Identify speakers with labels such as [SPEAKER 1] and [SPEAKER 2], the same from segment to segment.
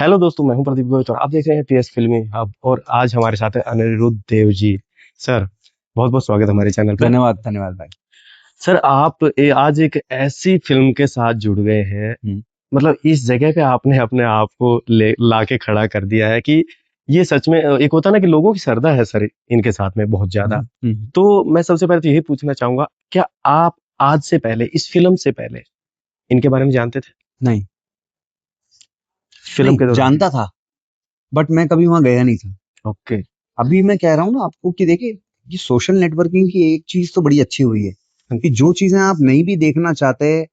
[SPEAKER 1] Hello दोस्तों, मैं हूं प्रदीप गोवित और आप देख रहे हैं पीएस फिल्मी हब। और आज हमारे साथ है अनिरुद्ध देव जी। सर, बहुत बहुत स्वागत है हमारे चैनल पे।
[SPEAKER 2] धन्यवाद धन्यवाद भाई।
[SPEAKER 1] सर, आप आज एक ऐसी फिल्म के साथ जुड़ गए हैं, मतलब इस जगह पे आपने अपने आप को ले लाके खड़ा कर दिया है कि ये सच में एक होता है ना कि लोगों की श्रद्धा है सर इनके साथ में बहुत ज्यादा। तो मैं सबसे पहले तो यही पूछना चाहूंगा, क्या आप आज से पहले, इस फिल्म से पहले, इनके बारे में जानते थे?
[SPEAKER 2] नहीं
[SPEAKER 1] फिल्म के
[SPEAKER 2] नहीं
[SPEAKER 1] दौरान?
[SPEAKER 2] जानता था, बट मैं कभी वहां गया नहीं था।
[SPEAKER 1] ओके।
[SPEAKER 2] अभी मैं कह रहा हूँ ना आपको कि देखिए, ये सोशल नेटवर्किंग की एक चीज तो बड़ी अच्छी हुई है कि जो चीजें आप नहीं भी देखना चाहते,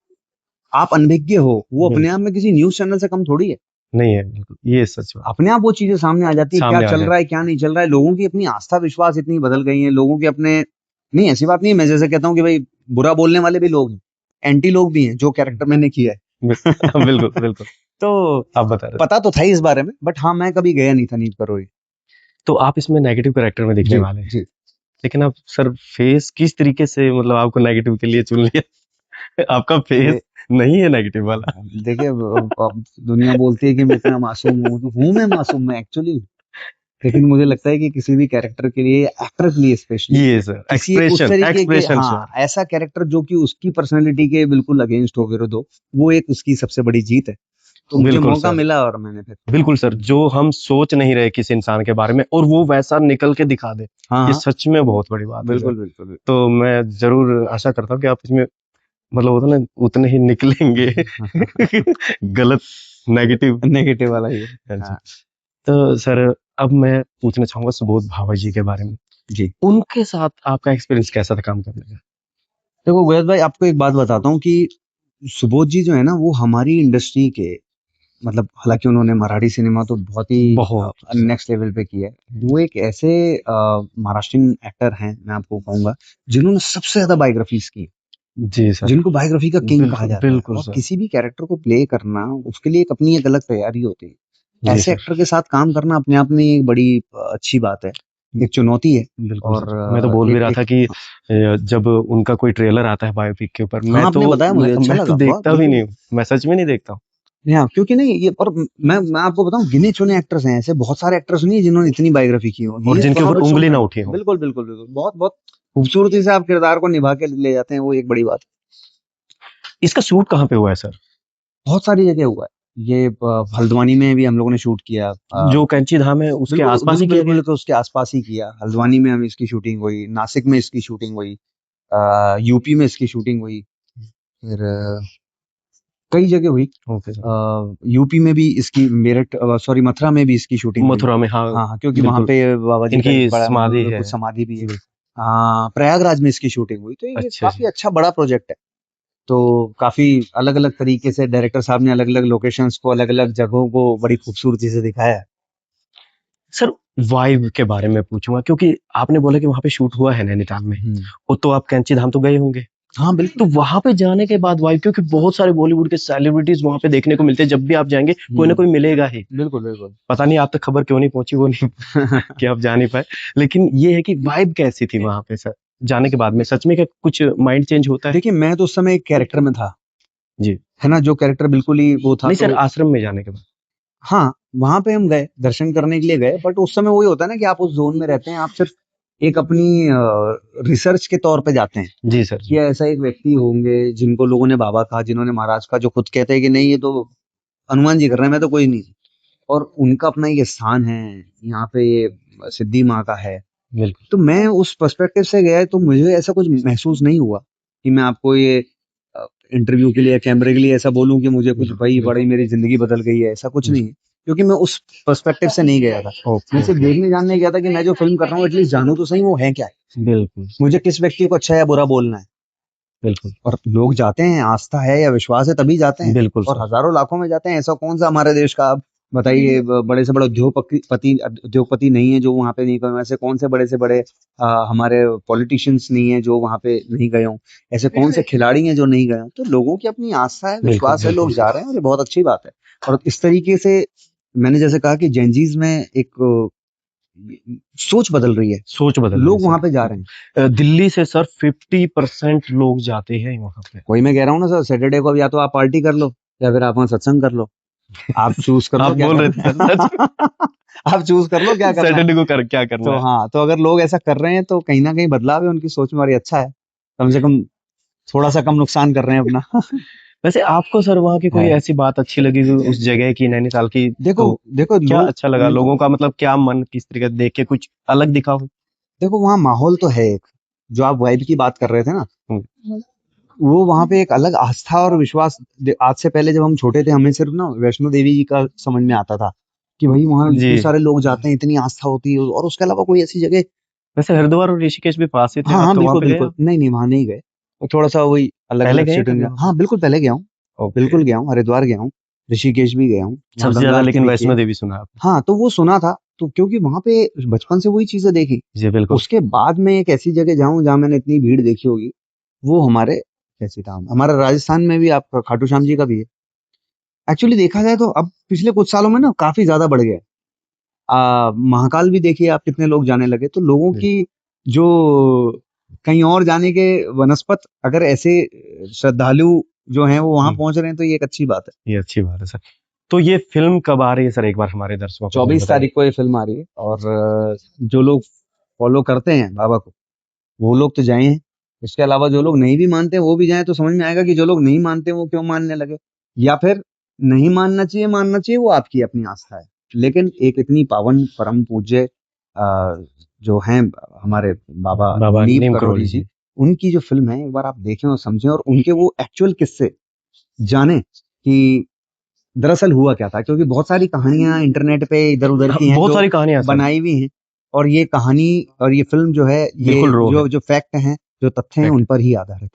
[SPEAKER 2] आप अनभिज्ञ हो, वो अपने आप में किसी न्यूज चैनल से कम थोड़ी है।
[SPEAKER 1] नहीं है, बिल्कुल ये सच बात।
[SPEAKER 2] अपने आप वो चीजें सामने आ जाती है, क्या
[SPEAKER 1] सामने आ
[SPEAKER 2] चल
[SPEAKER 1] जाए।
[SPEAKER 2] रहा है क्या नहीं चल रहा है। लोगों की अपनी आस्था विश्वास इतनी बदल गई है, लोगों के अपने, नहीं ऐसी बात नहीं है, मैं जैसे कहता हूँ कि भाई बुरा बोलने वाले भी लोग हैं, एंटी लोग भी हैं, जो कैरेक्टर मैंने किया है।
[SPEAKER 1] बिल्कुल बिल्कुल।
[SPEAKER 2] तो
[SPEAKER 1] आप बता रहे थे।
[SPEAKER 2] पता तो था ही इस बारे में, बट हाँ मैं कभी गया नहीं था नीट पर।
[SPEAKER 1] तो आप इसमें नेगेटिव कैरेक्टर में दिखने
[SPEAKER 2] जी
[SPEAKER 1] वाले हैं,
[SPEAKER 2] जी।
[SPEAKER 1] लेकिन आप सर फेस किस तरीके से, मतलब आपको नेगेटिव के लिए चुन लिया? आपका फेस
[SPEAKER 2] दे,
[SPEAKER 1] नहीं है नेगेटिव वाला।
[SPEAKER 2] देखिए अब दुनिया बोलती है कि मैं इतना मासूम हूँ, तो हूँ मैं मासूम, मैं एक्चुअली। लेकिन मुझे लगता है कि किसी भी कैरेक्टर के लिए, एक्टर के लिए स्पेशली,
[SPEAKER 1] ये सर
[SPEAKER 2] किसी एक उस
[SPEAKER 1] एक्सप्रेशन
[SPEAKER 2] तरीके के,
[SPEAKER 1] एक्सप्रेशन
[SPEAKER 2] हाँ,
[SPEAKER 1] सर।
[SPEAKER 2] ऐसा कैरेक्टर जो कि उसकी पर्सनैलिटी के बिल्कुल अगेंस्ट हो, विरुद्ध हो, वो एक उसकी सबसे बड़ी जीत है। तो मुझे
[SPEAKER 1] बिल्कुल
[SPEAKER 2] मौका
[SPEAKER 1] सर।
[SPEAKER 2] मिला और मैंने फिर,
[SPEAKER 1] बिल्कुल सर, जो हम सोच नहीं रहे किसी इंसान के बारे में और वो वैसा निकल के दिखा दे,
[SPEAKER 2] हाँ
[SPEAKER 1] ये
[SPEAKER 2] हाँ,
[SPEAKER 1] सच में बहुत बड़ी बात है सर।
[SPEAKER 2] बिल्कुल बिल्कुल बिल्कुल।
[SPEAKER 1] तो मैं जरूर आशा करता हूँ कि आप इसमें, मतलब होता है ना, उतने ही निकलेंगे। गलत, नेगेटिव।
[SPEAKER 2] नेगेटिव वाला ही है।
[SPEAKER 1] हाँ जी।
[SPEAKER 2] हाँ
[SPEAKER 1] तो सर, अब मैं पूछना चाहूंगा सुबोध भावा जी के बारे में।
[SPEAKER 2] जी।
[SPEAKER 1] उनके साथ आपका एक्सपीरियंस कैसा था काम करने का?
[SPEAKER 2] देखो गोयत भाई, आपको एक बात बताता हूँ कि सुबोध जी जो है ना, वो हमारी इंडस्ट्री के, मतलब हालांकि उन्होंने मराठी सिनेमा तो बहुत ही
[SPEAKER 1] बहुत सर।
[SPEAKER 2] नेक्स्ट लेवल पे किया है। वो एक ऐसे महाराष्ट्रियन एक्टर हैं, मैं आपको कहूंगा, जिन्होंने सबसे ज्यादा बायोग्राफीज की,
[SPEAKER 1] जी सर।
[SPEAKER 2] जिनको बायोग्राफी का किंग कहा
[SPEAKER 1] बिल्कुल
[SPEAKER 2] जाता है।
[SPEAKER 1] बिल्कुल
[SPEAKER 2] और
[SPEAKER 1] सर।
[SPEAKER 2] किसी भी कैरेक्टर को प्ले करना, उसके लिए एक अपनी एक अलग तैयारी होती है।
[SPEAKER 1] जी
[SPEAKER 2] ऐसे
[SPEAKER 1] सर।
[SPEAKER 2] एक्टर के साथ काम करना अपने आप में एक बड़ी अच्छी बात है, एक चुनौती है।
[SPEAKER 1] बिल्कुल
[SPEAKER 2] और
[SPEAKER 1] सर, मैं तो बोल भी
[SPEAKER 2] एक
[SPEAKER 1] रहा
[SPEAKER 2] एक
[SPEAKER 1] था कि जब उनका कोई ट्रेलर आता है बायोपिक के ऊपर,
[SPEAKER 2] हाँ, आपने बताया, मुझे अच्छा
[SPEAKER 1] मैं तो
[SPEAKER 2] लगा, वाह,
[SPEAKER 1] देखता भी
[SPEAKER 2] बिल्कुल।
[SPEAKER 1] नहीं हूँ, मैं सच में नहीं देखता हूँ।
[SPEAKER 2] हाँ, क्योंकि नहीं ये, और मैं आपको बताऊं, गिने चुने एक्टर्स हैं, ऐसे बहुत सारे एक्टर्स नहीं है जिन्होंने इतनी बायोग्राफी की हो।
[SPEAKER 1] और
[SPEAKER 2] ही इज
[SPEAKER 1] जिनके
[SPEAKER 2] वन
[SPEAKER 1] ऊपर
[SPEAKER 2] ऑफ इट्स ओन
[SPEAKER 1] उंगली ना
[SPEAKER 2] काइंड।
[SPEAKER 1] उठी हो।
[SPEAKER 2] बिल्कुल बिल्कुल बिल्कुल, बहुत बहुत खूबसूरती से आप किरदार को निभा के ले जाते हैं, वो एक बड़ी बात है।
[SPEAKER 1] इसका शूट कहाँ पे हुआ है सर?
[SPEAKER 2] बहुत सारी जगह हुआ है ये। हल्द्वानी में भी हम लोगों ने शूट किया।
[SPEAKER 1] जो कैंची धाम है उसके
[SPEAKER 2] बिल्कुल
[SPEAKER 1] आसपास
[SPEAKER 2] बिल्कुल
[SPEAKER 1] ही किया गया
[SPEAKER 2] बिल्कुल,
[SPEAKER 1] है?
[SPEAKER 2] तो उसके आसपास ही किया। हल्द्वानी में हम इसकी शूटिंग हुई, नासिक में इसकी शूटिंग हुई, यूपी में इसकी शूटिंग हुई, फिर कई जगह हुई।
[SPEAKER 1] Okay sir.
[SPEAKER 2] यूपी में भी इसकी, मेरठ, सॉरी, मथुरा में भी इसकी शूटिंग हुई।
[SPEAKER 1] मथुरा में, हाँ।
[SPEAKER 2] हाँ हाँ, क्योंकि वहां
[SPEAKER 1] बिल्कुल।
[SPEAKER 2] पे बाबा जी का एक
[SPEAKER 1] इनकी
[SPEAKER 2] बड़ा
[SPEAKER 1] समाधि है।
[SPEAKER 2] कुछ समाधि भी है।
[SPEAKER 1] बिल्कुल।
[SPEAKER 2] हाँ, प्रयागराज में इसकी शूटिंग हुई। तो ये
[SPEAKER 1] अच्छे
[SPEAKER 2] काफी
[SPEAKER 1] से।
[SPEAKER 2] अच्छा बड़ा प्रोजेक्ट है। तो काफी अलग अलग तरीके से डायरेक्टर साहब ने अलग अलग लोकेशंस को, अलग अलग जगहों को बड़ी खूबसूरती से दिखाया है।
[SPEAKER 1] सर, वाइब के बारे में पूछूंगा, क्योंकि आपने बोला कि वहां पे शूट हुआ है नैनीताल में, और तो आप कैंची धाम तो गए होंगे।
[SPEAKER 2] हाँ
[SPEAKER 1] तो
[SPEAKER 2] बिल्कुल।
[SPEAKER 1] वहां पे जाने के बाद वाइब, क्योंकि बहुत सारे बॉलीवुड के सेलिब्रिटीज वहां पे देखने को मिलते हैं, जब भी आप जाएंगे कोई ना कोई मिलेगा ही।
[SPEAKER 2] बिल्कुल बिल्कुल।
[SPEAKER 1] पता नहीं आप तक खबर क्यों नहीं पहुंची, वो नहीं कि आप जा नहीं पाए। लेकिन ये है कि वाइब कैसी थी वहां पे सर, जाने के बाद में सच में क्या कुछ माइंड चेंज होता है?
[SPEAKER 2] देखिए, मैं तो उस समय एक कैरेक्टर में था,
[SPEAKER 1] जी।
[SPEAKER 2] है ना, जो कैरेक्टर बिल्कुल ही वो था।
[SPEAKER 1] नहीं सर,
[SPEAKER 2] तो
[SPEAKER 1] आश्रम में जाने के बाद।
[SPEAKER 2] हाँ, वहां पे हम गए, दर्शन करने के लिए गए, बट उस समय वही होता है ना कि आप उस जोन में रहते हैं, आप सिर्फ एक अपनी रिसर्च के तौर पे जाते हैं
[SPEAKER 1] जी सर
[SPEAKER 2] कि
[SPEAKER 1] जी।
[SPEAKER 2] ऐसा एक व्यक्ति होंगे जिनको लोगों ने बाबा कहा, जिन्होंने महाराज कहा, जो खुद कहते हैं कि नहीं ये तो हनुमान जी कर रहे हैं, मैं तो कोई नहीं। और उनका अपना ये स्थान है, यहाँ पे ये सिद्धि माँ का है।
[SPEAKER 1] बिल्कुल।
[SPEAKER 2] तो मैं उस पर्सपेक्टिव से गया, तो मुझे ऐसा कुछ महसूस नहीं हुआ कि मैं आपको ये इंटरव्यू के लिए, कैमरे के लिए ऐसा बोलूं कि मुझे कुछ भाई
[SPEAKER 1] बिल्कुल।
[SPEAKER 2] बड़ी मेरी जिंदगी बदल गई है, ऐसा कुछ नहीं है।
[SPEAKER 1] बिल्कुल।
[SPEAKER 2] क्योंकि मैं उस पर्सपेक्टिव से नहीं गया था। मैं
[SPEAKER 1] ओके
[SPEAKER 2] सिर्फ
[SPEAKER 1] ओके।
[SPEAKER 2] देखने जानने गया था कि मैं जो फिल्म कर रहा हूँ एटलीस्ट जानूं तो सही वो है क्या है,
[SPEAKER 1] बिल्कुल।
[SPEAKER 2] मुझे किस व्यक्ति को अच्छा या बुरा बोलना है।
[SPEAKER 1] बिल्कुल।
[SPEAKER 2] और लोग जाते हैं, आस्था है या विश्वास है तभी जाते हैं।
[SPEAKER 1] बिल्कुल
[SPEAKER 2] और
[SPEAKER 1] सर।
[SPEAKER 2] हजारों लाखों में जाते हैं, ऐसा कौन सा हमारे देश का, आप बताइए, बड़े से बड़े उद्योगपति नहीं है जो वहां पे नहीं गए। ऐसे कौन से बड़े हमारे पॉलिटिशियंस नहीं है जो वहां पे नहीं गए हों। ऐसे कौन से खिलाड़ी हैं जो नहीं गए हों। तो लोगों की अपनी आस्था है,
[SPEAKER 1] बिल्कुल
[SPEAKER 2] विश्वास है,
[SPEAKER 1] बिल्कुल
[SPEAKER 2] लोग
[SPEAKER 1] सर।
[SPEAKER 2] जा रहे हैं, और ये बहुत अच्छी बात है। और इस तरीके से मैंने जैसे कहा कि जेनजीज में एक सोच बदल रही है,
[SPEAKER 1] सोच बदल रही है
[SPEAKER 2] लोग वहां
[SPEAKER 1] सर,
[SPEAKER 2] पे जा रहे
[SPEAKER 1] बिल्कुल।
[SPEAKER 2] हैं।
[SPEAKER 1] दिल्ली से सर 50% लोग जाते हैं वहां पे।
[SPEAKER 2] वही मैं कह रहा हूँ ना सर, सैटरडे को अब या तो आप पार्टी कर लो या फिर आप वहाँ सत्संग कर लो। आप चूज कर लो
[SPEAKER 1] आप
[SPEAKER 2] क्या
[SPEAKER 1] बोल रहे
[SPEAKER 2] करना
[SPEAKER 1] थे
[SPEAKER 2] है।
[SPEAKER 1] सच।
[SPEAKER 2] आप चूज कर लो क्या करना है।
[SPEAKER 1] सैटरडे को कर क्या करना
[SPEAKER 2] तो
[SPEAKER 1] है।
[SPEAKER 2] हाँ, तो अगर लोग ऐसा कर रहे हैं तो कहीं ना कहीं बदलाव है उनकी सोच में, और ये अच्छा है, कम से कम थोड़ा सा कम नुकसान कर रहे हैं अपना।
[SPEAKER 1] वैसे आपको सर वहाँ की कोई
[SPEAKER 2] है।
[SPEAKER 1] ऐसी बात अच्छी लगी हो उस जगह की, नैनीताल की?
[SPEAKER 2] देखो
[SPEAKER 1] तो
[SPEAKER 2] देखो
[SPEAKER 1] क्या
[SPEAKER 2] लोग,
[SPEAKER 1] अच्छा लगा लोगों का, मतलब क्या मन किस तरीके से देख के कुछ अलग दिखा हो?
[SPEAKER 2] देखो वहाँ माहौल तो है एक, जो आप वाइब की बात कर रहे थे ना,
[SPEAKER 1] हम्म,
[SPEAKER 2] वो वहाँ पे एक अलग आस्था और विश्वास। आज से पहले जब हम छोटे थे, हमें सिर्फ ना वैष्णो देवी जी का समझ में आता था कि भाई वहाँ
[SPEAKER 1] जी।
[SPEAKER 2] इतने सारे लोग जाते हैं, इतनी आस्था होती है, और उसके अलावा कोई ऐसी जगह।
[SPEAKER 1] वैसे हरिद्वार और ऋषिकेश भी पास ही थे,
[SPEAKER 2] हाँ
[SPEAKER 1] आप
[SPEAKER 2] हाँ
[SPEAKER 1] तो वहां
[SPEAKER 2] बिल्कुल
[SPEAKER 1] पे गए
[SPEAKER 2] बिल्कुल,
[SPEAKER 1] हो?
[SPEAKER 2] नहीं नहीं वहाँ नहीं गए, वो थोड़ा सा वही अलग
[SPEAKER 1] पहले
[SPEAKER 2] अलग
[SPEAKER 1] गए हैं
[SPEAKER 2] सिटी
[SPEAKER 1] कभी
[SPEAKER 2] में।
[SPEAKER 1] वहां पे?
[SPEAKER 2] हाँ बिल्कुल पहले गया हूँ,
[SPEAKER 1] ओके।
[SPEAKER 2] बिल्कुल गया हूँ, हरिद्वार गया हूँ, ऋषिकेश भी गया हूँ, वहाँ
[SPEAKER 1] सबसे
[SPEAKER 2] गंगा
[SPEAKER 1] ज्यादा
[SPEAKER 2] आरती
[SPEAKER 1] लेकिन
[SPEAKER 2] देखी है।
[SPEAKER 1] वैष्णो देवी सुना आपने?
[SPEAKER 2] हाँ तो वो सुना था, तो क्योंकि वहां पे बचपन से वही चीजें देखी।
[SPEAKER 1] जी बिल्कुल।
[SPEAKER 2] उसके बाद में एक ऐसी जगह जाऊं जहां मैंने इतनी भीड़ देखी होगी, वो हमारे कैसी था, हमारा राजस्थान में भी आपका खाटू श्याम जी का भी है। एक्चुअली देखा जाए तो अब पिछले कुछ सालों में ना काफी ज्यादा बढ़ गया है। महाकाल भी देखिए आप, कितने लोग जाने लगे, तो लोगों की जो कहीं और जाने के वनस्पत, अगर ऐसे श्रद्धालु जो हैं वो वहां पहुंच रहे हैं, तो ये एक अच्छी बात है।
[SPEAKER 1] ये अच्छी बात है सर। तो ये फिल्म कब आ रही है सर, एक बार हमारे दर्शकों को जरूर
[SPEAKER 2] 24
[SPEAKER 1] बताइए।
[SPEAKER 2] तारीख को ये फिल्म आ रही है, और जो लोग फॉलो करते हैं बाबा को, वो लोग तो जाए हैं। इसके अलावा जो लोग नहीं भी मानते वो भी जाएं, तो समझ में आएगा कि जो लोग नहीं मानते वो क्यों मानने लगे, या फिर नहीं मानना चाहिए मानना चाहिए, वो आपकी अपनी आस्था है। लेकिन एक इतनी पावन परम पूज्य जो हैं हमारे बाबा
[SPEAKER 1] बाबा
[SPEAKER 2] नीम
[SPEAKER 1] नीम
[SPEAKER 2] करोड़ी
[SPEAKER 1] करोली
[SPEAKER 2] जी,
[SPEAKER 1] जी।
[SPEAKER 2] उनकी जो फिल्म है, एक बार आप देखें और समझें, और उनके वो एक्चुअल किस्से जाने कि दरअसल हुआ क्या था, क्योंकि बहुत सारी कहानियां इंटरनेट पे इधर उधर की हैं
[SPEAKER 1] बहुत
[SPEAKER 2] जो
[SPEAKER 1] सारी कहानियां सर।
[SPEAKER 2] बनाई हुई हैं, और ये कहानी और ये फिल्म जो है, ये
[SPEAKER 1] बिल्कुल रो है।
[SPEAKER 2] जो जो फैक्ट हैं, जो तथ्य हैं,
[SPEAKER 1] Fact।
[SPEAKER 2] उन पर ही आधारित।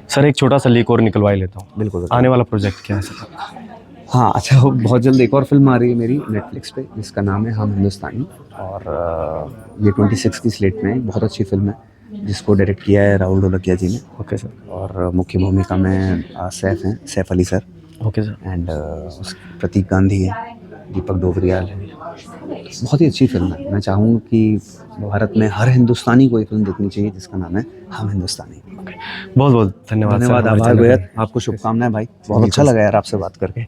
[SPEAKER 1] सर एक छोटा सा लीक और निकलवा ही लेता हूँ।
[SPEAKER 2] बिल्कुल
[SPEAKER 1] आने
[SPEAKER 2] बताइए।
[SPEAKER 1] वाला प्रोजेक्ट क्या है सर?
[SPEAKER 2] हाँ अच्छा, वो बहुत जल्द एक और फिल्म आ रही है मेरी नेटफ्लिक्स पे, जिसका नाम है हम हिंदुस्तानी, और ये 26 की स्लेट में है, बहुत अच्छी फिल्म है, जिसको डायरेक्ट किया है राहुल ढोलकिया जी ने,
[SPEAKER 1] ओके सर।
[SPEAKER 2] और मुख्य भूमिका में सैफ हैं, Saif Ali sir,
[SPEAKER 1] okay sir.
[SPEAKER 2] And Prateik Gandhi है, दीपक डोबरियाल है। बहुत ही अच्छी फिल्म है, मैं चाहूँगा कि भारत में हर हिंदुस्तानी को ये फिल्म देखनी चाहिए, जिसका नाम है हम हिंदुस्तानी।
[SPEAKER 1] बहुत बहुत धन्यवाद सर
[SPEAKER 2] धन्यवाद,
[SPEAKER 1] हमारे
[SPEAKER 2] आभार
[SPEAKER 1] चैनल
[SPEAKER 2] गोयत,
[SPEAKER 1] पे।
[SPEAKER 2] आपको शुभकामनाएं भाई, बहुत
[SPEAKER 1] बिल्कुल
[SPEAKER 2] अच्छा
[SPEAKER 1] सर।
[SPEAKER 2] लगा यार आपसे बात करके।